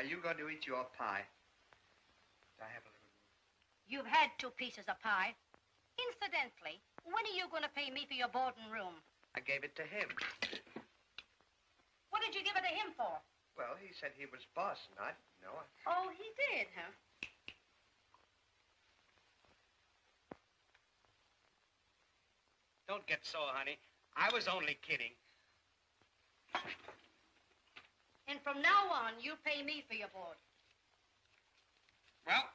Are you going to eat your pie? I have a little room. You've had 2 pieces of pie. Incidentally, when are you going to pay me for your board and room? I gave it to him. What did you give it to him for? Well, he said he was boss, and I didn't know. Oh, he did, huh? Don't get sore, honey. I was only kidding. And from now on, you pay me for your board. Well,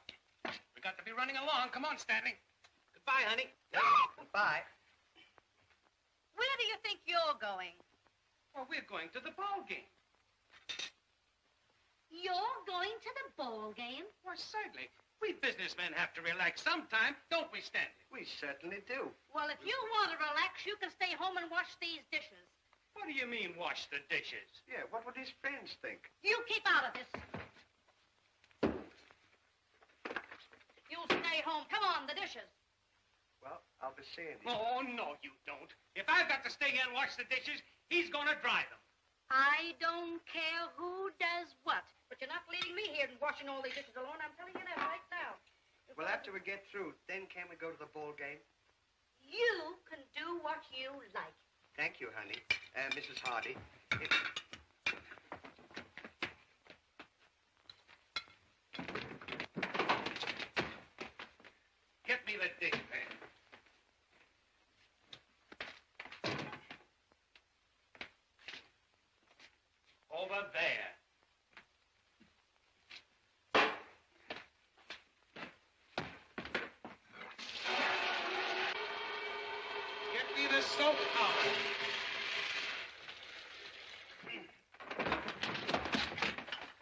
we got to be running along. Come on, Stanley. Goodbye, honey. Goodbye. Where do you think you're going? Well, we're going to the ball game. You're going to the ball game? Why, certainly. We businessmen have to relax sometime, don't we, Stanley? We certainly do. Well, if you want to relax, you can stay home and wash these dishes. What do you mean, wash the dishes? Yeah, what would his friends think? You keep out of this. You'll stay home. Come on, the dishes. Well, I'll be seeing you. Oh, no, you don't. If I've got to stay here and wash the dishes, he's going to dry them. I don't care who does what, but you're not leaving me here and washing all these dishes alone. I'm telling you that right now. Well, after we get through, then can we go to the ball game? You can do what you like. Thank you, honey. Mrs. Hardy. Get me the dish pan. Over there. Get me the soap towel.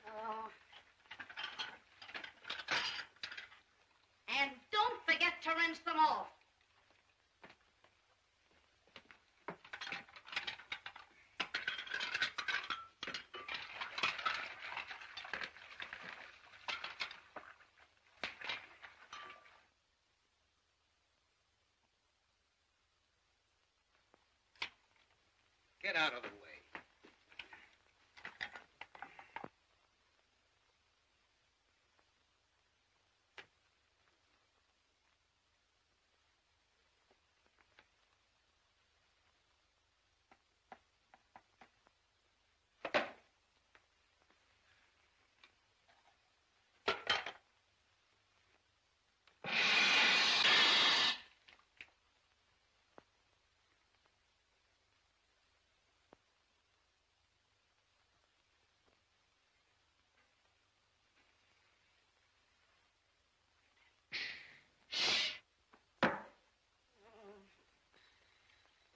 Oh. And don't forget to rinse them off. Get out of the way.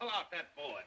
Pull out that board.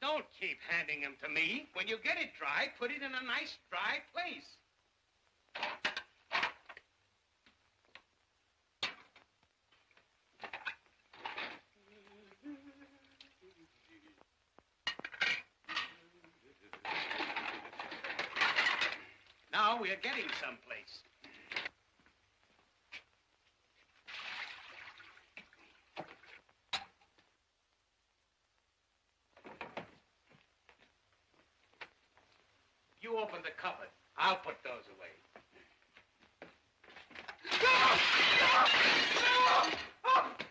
Don't keep handing them to me. When you get it dry, put it in a nice dry place. Now we're getting someplace. You open the cupboard. I'll put those away. No! No! No!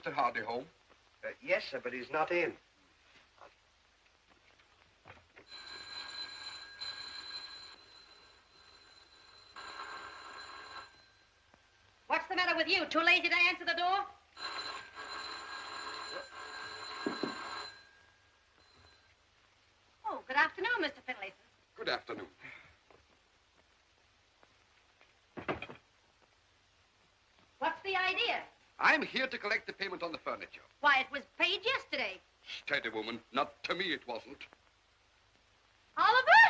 Mr. Hardy home? Yes, sir, but he's not in. What's the matter with you? Too lazy to answer the door? Oh, good afternoon, Mr. Finlayson. Good afternoon. What's the idea? I'm here to collect the payment on the furniture. Why, it was paid yesterday. Steady, woman. Not to me, it wasn't. Oliver?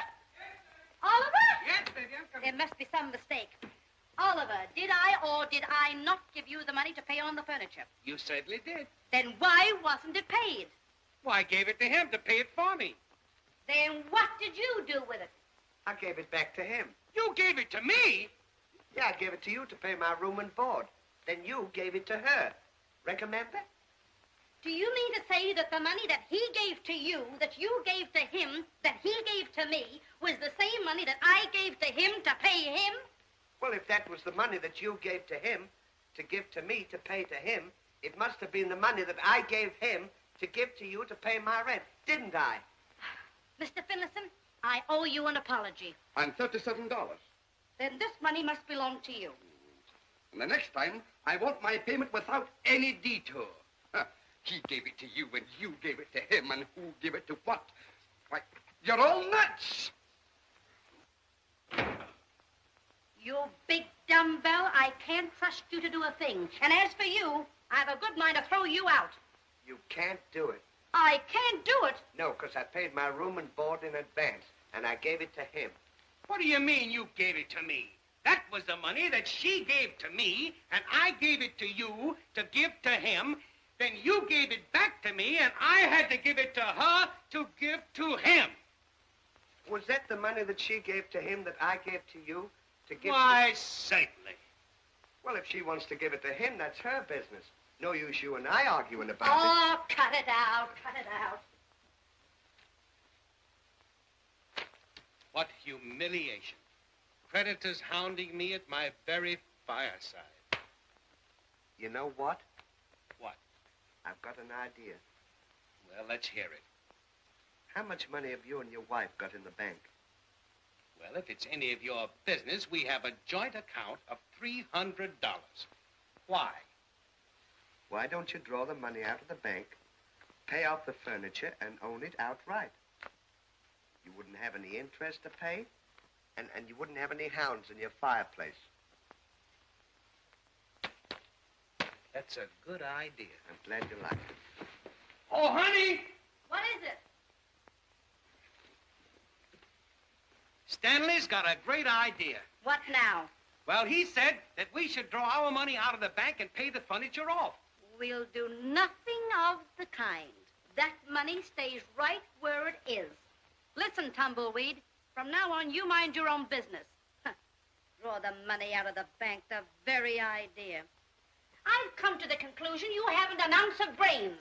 Oliver? Yes, baby, I'm coming. There must be some mistake. Oliver, did I or did I not give you the money to pay on the furniture? You certainly did. Then why wasn't it paid? Well, I gave it to him to pay it for me. Then what did you do with it? I gave it back to him. You gave it to me? Yeah, I gave it to you to pay my room and board. Then you gave it to her. Remember? Do you mean to say that the money that he gave to you, that you gave to him, that he gave to me, was the same money that I gave to him to pay him? Well, if that was the money that you gave to him to give to me to pay to him, it must have been the money that I gave him to give to you to pay my rent, didn't I? Mr. Finlayson, I owe you an apology. And $37. Then this money must belong to you. And the next time, I want my payment without any detour. Huh. He gave it to you, and you gave it to him, and who gave it to what? Why, you're all nuts! You big dumbbell, I can't trust you to do a thing. And as for you, I've a good mind to throw you out. You can't do it. I can't do it. No, because I paid my room and board in advance, and I gave it to him. What do you mean you gave it to me? That was the money that she gave to me, and I gave it to you to give to him. Then you gave it back to me, and I had to give it to her to give to him. Was that the money that she gave to him that I gave to you to give Why, certainly. Well, if she wants to give it to him, that's her business. No use you and I arguing about it. Oh, cut it out, cut it out. What humiliation. Creditors hounding me at my very fireside. You know what? What? I've got an idea. Well, let's hear it. How much money have you and your wife got in the bank? Well, if it's any of your business, we have a joint account of $300. Why? Why don't you draw the money out of the bank, pay off the furniture, and own it outright? You wouldn't have any interest to pay, and you wouldn't have any hounds in your fireplace. That's a good idea. I'm glad you like it. Oh, honey! What is it? Stanley's got a great idea. What now? Well, he said that we should draw our money out of the bank and pay the furniture off. We'll do nothing of the kind. That money stays right where it is. Listen, Tumbleweed, from now on, you mind your own business. Draw the money out of the bank, the very idea. I've come to the conclusion you haven't an ounce of brains.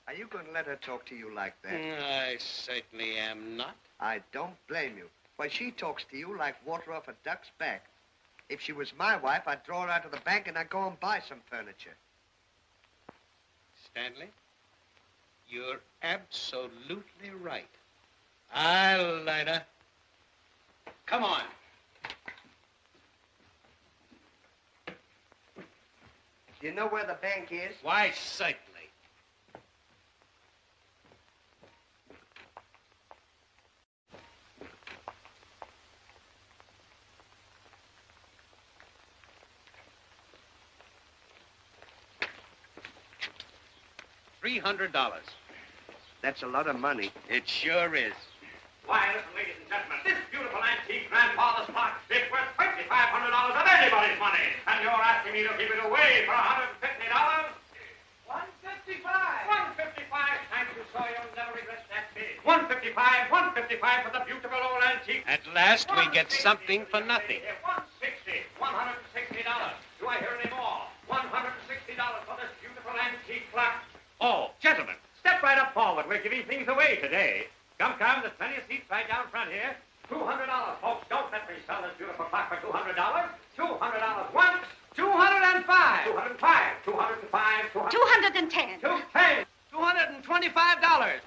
Are you going to let her talk to you like that? I certainly am not. I don't blame you. Why, she talks to you like water off a duck's back. If she was my wife, I'd draw her out of the bank and I'd go and buy some furniture. Stanley, you're absolutely right. I'll light her. Come on. Do you know where the bank is? Why, certainly. $300. That's a lot of money. It sure is. Why, listen, ladies and gentlemen, this beautiful antique grandfather's clock is worth $2,500 of anybody's money. And you're asking me to give it away for $150? $155. $155. Thank you, sir. You'll never regret that bid. $155. $155 for the beautiful old antique. At last, we get something for nothing. $160. $160. Do I hear any more? $160 for this beautiful antique clock. Oh, gentlemen, step right up forward. We're giving things away today. Come, there's plenty of seats right down front here. $200, folks. Don't let me sell this beautiful clock for $200. $200 once. 205. 205. 205. 210. 210. $225.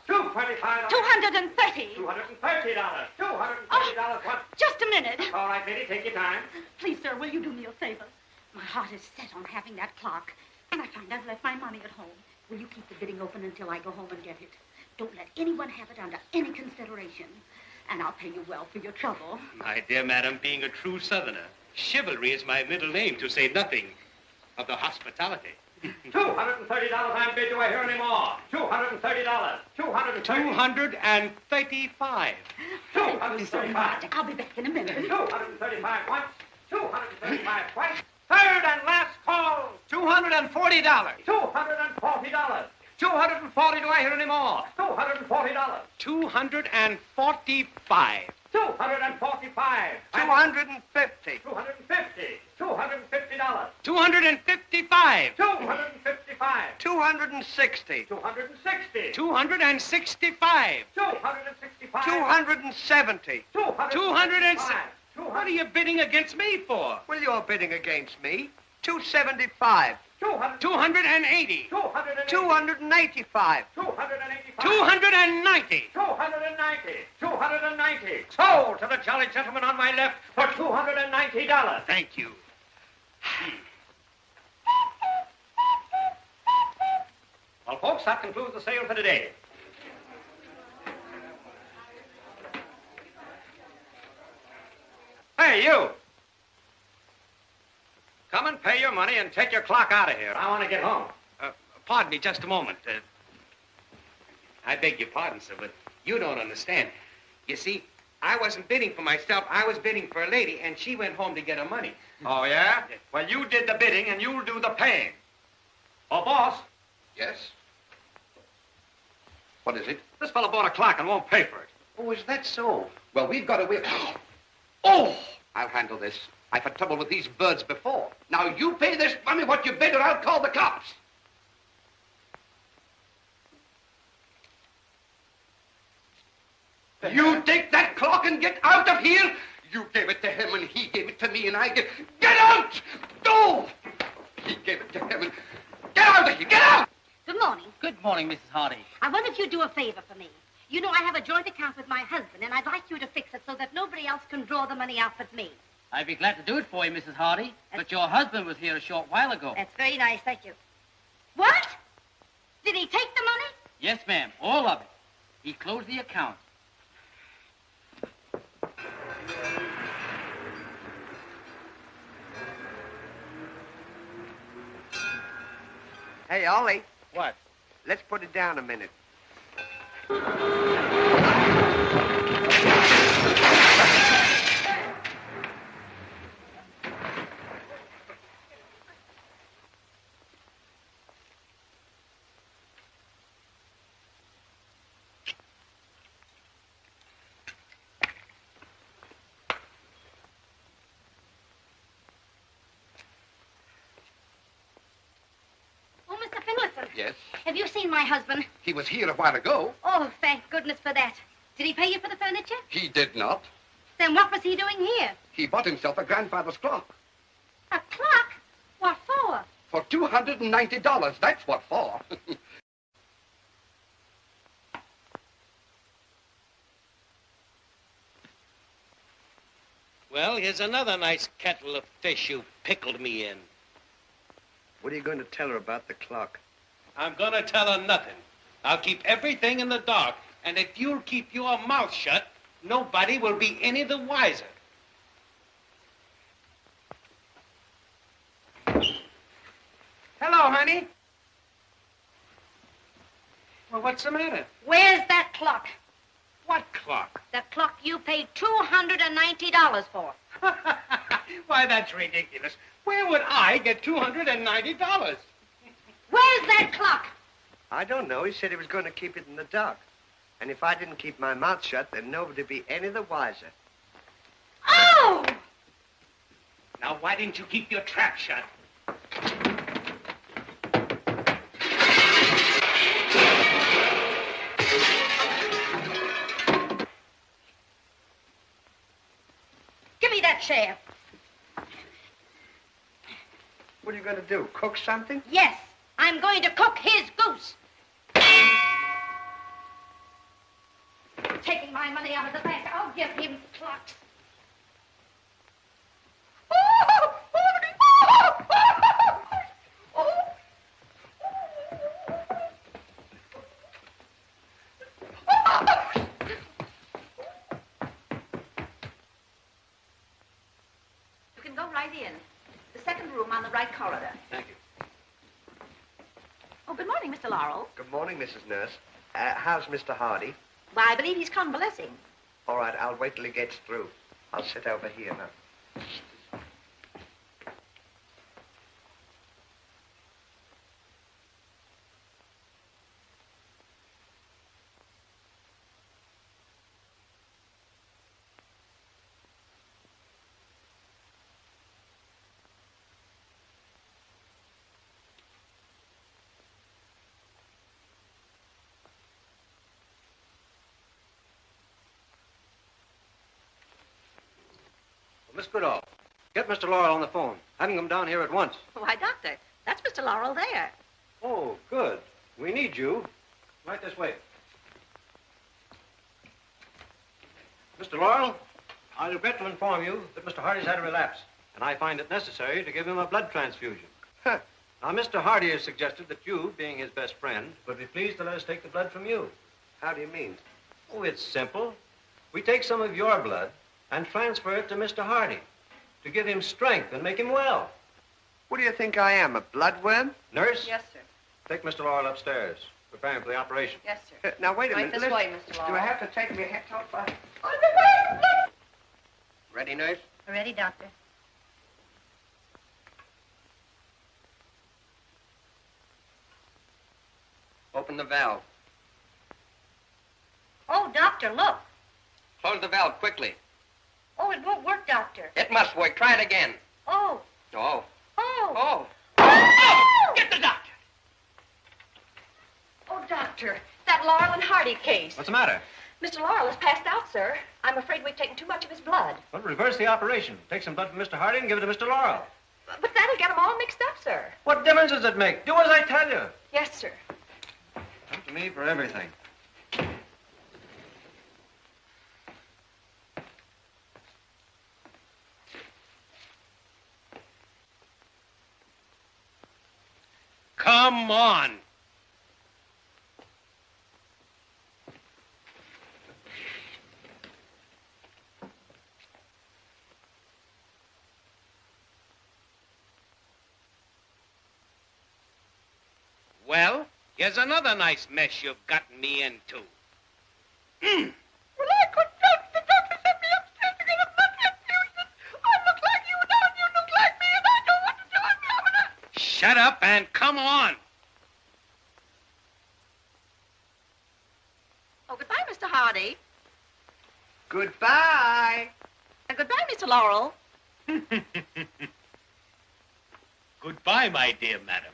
$225. 230. $230. $230 once. Just a minute. All right, lady, take your time. Please, sir, will you do me a favor? My heart is set on having that clock, and I find I've left my money at home. Will you keep the bidding open until I go home and get it? Don't let anyone have it under any consideration, and I'll pay you well for your trouble. My dear madam, being a true Southerner, chivalry is my middle name, to say nothing of the hospitality. $230 I'm bid. Do I hear any more? $230. $235. Thank you so much. I'll be back in a minute. 235 once. 235 twice. Third and last call. $240. $240. $240. Do I hear any more? $240. $245. $245. 250. $250. $250. $255. $255. 260. 260. $265. 265. 270. 270. What are you bidding against me for? Well, you're bidding against me. 275. 280. 285. 290. 290. Sold to the jolly gentleman on my left for $290. Thank you. Well, folks, that concludes the sale for today. Hey, you! Come and pay your money and take your clock out of here. I want to get home. Pardon me just a moment. I beg your pardon, sir, but you don't understand. You see, I wasn't bidding for myself. I was bidding for a lady, and she went home to get her money. Oh, yeah? Well, you did the bidding, and you'll do the paying. Oh, boss, Yes? What is it? this fellow bought a clock and won't pay for it. Oh, is that so? Well, we've got to wait. Oh! I'll handle this. I've had trouble with these birds before. Now, you pay this money what you bid, or I'll call the cops. You take that clock and get out of here. You gave it to him, and he gave it to me, and I get... Get out! No! He gave it to him, and... Get out of here! Get out! Good morning. Good morning, Mrs. Hardy. I wonder if you'd do a favor for me. You know, I have a joint account with my husband, and I'd like you to fix it so that nobody else can draw the money out but me. I'd be glad to do it for you, Mrs. Hardy, but your husband was here a short while ago. That's very nice, thank you. What? Did he take the money? Yes, ma'am, all of it. He closed the account. Hey, Ollie, What? let's put it down a minute. Oh, Mr. Finlayson. Yes? Have you seen my husband? He was here a while ago. Oh, thank goodness for that. Did he pay you for the furniture? He did not. Then what was he doing here? He bought himself a grandfather's clock. A clock? What for? For $290. That's what for. Well, here's another nice kettle of fish you pickled me in. What are you going to tell her about the clock? I'm gonna tell her nothing. I'll keep everything in the dark, and if you'll keep your mouth shut, nobody will be any the wiser. Hello, honey. Well, what's the matter? Where's that clock? What clock? The clock you paid $290 for. Why, that's ridiculous. Where would I get $290? Where's that clock? I don't know. He said he was going to keep it in the dark. And if I didn't keep my mouth shut, then nobody'd be any the wiser. Oh! Now, why didn't you keep your trap shut? chair. What are you going to do? Cook something? Yes, I'm going to cook his goose. Taking my money out of the bank, I'll give him clocks. You can go right in. The second room on the right corridor. Thank you. Oh, good morning, Mr. Laurel. Good morning, Mrs. Nurse. How's Mr. Hardy? Why, I believe he's convalescing. All right, I'll wait till he gets through. I'll sit over here now. Miss Goodall, get Mr. Laurel on the phone. Have him come down here at once. Why, Doctor, that's Mr. Laurel there. Oh, good. We need you. Right this way. Mr. Laurel, I regret to inform you that Mr. Hardy's had a relapse, and I find it necessary to give him a blood transfusion. Huh. Now, Mr. Hardy has suggested that you, being his best friend, would be pleased to let us take the blood from you. How do you mean? Oh, it's simple. We take some of your blood and transfer it to Mr. Hardy to give him strength and make him well. What do you think I am, a bloodworm? Nurse? Yes, sir. Take Mr. Laurel upstairs. Prepare him for the operation. Yes, sir. Now, wait a Right minute. this way, Mr. Laurel. Do I have to take my hat off? Ready, nurse? Ready, Doctor? Open the valve. Oh, Doctor, look. Close the valve quickly. Oh, it won't work, Doctor. It must work. Try it again. Oh. Oh. Oh. Oh. Get the doctor. Oh, Doctor, that Laurel and Hardy case. What's the matter? Mr. Laurel has passed out, sir. I'm afraid we've taken too much of his blood. Well, reverse the operation. Take some blood from Mr. Hardy and give it to Mr. Laurel. But that'll get them all mixed up, sir. What difference does it make? Do as I tell you. Yes, sir. Come to me for everything. Come on. Well, here's another nice mess you've gotten me into. Well, I couldn't help it. The doctor sent me upstairs to get a blood transfusion. I look like you now, and you look like me, and I know what to do. I'm having a... Shut up and come on. Oh, goodbye, Mr. Hardy. Goodbye. And goodbye, Mr. Laurel. Goodbye, my dear madam.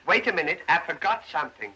Wait a minute. I forgot something.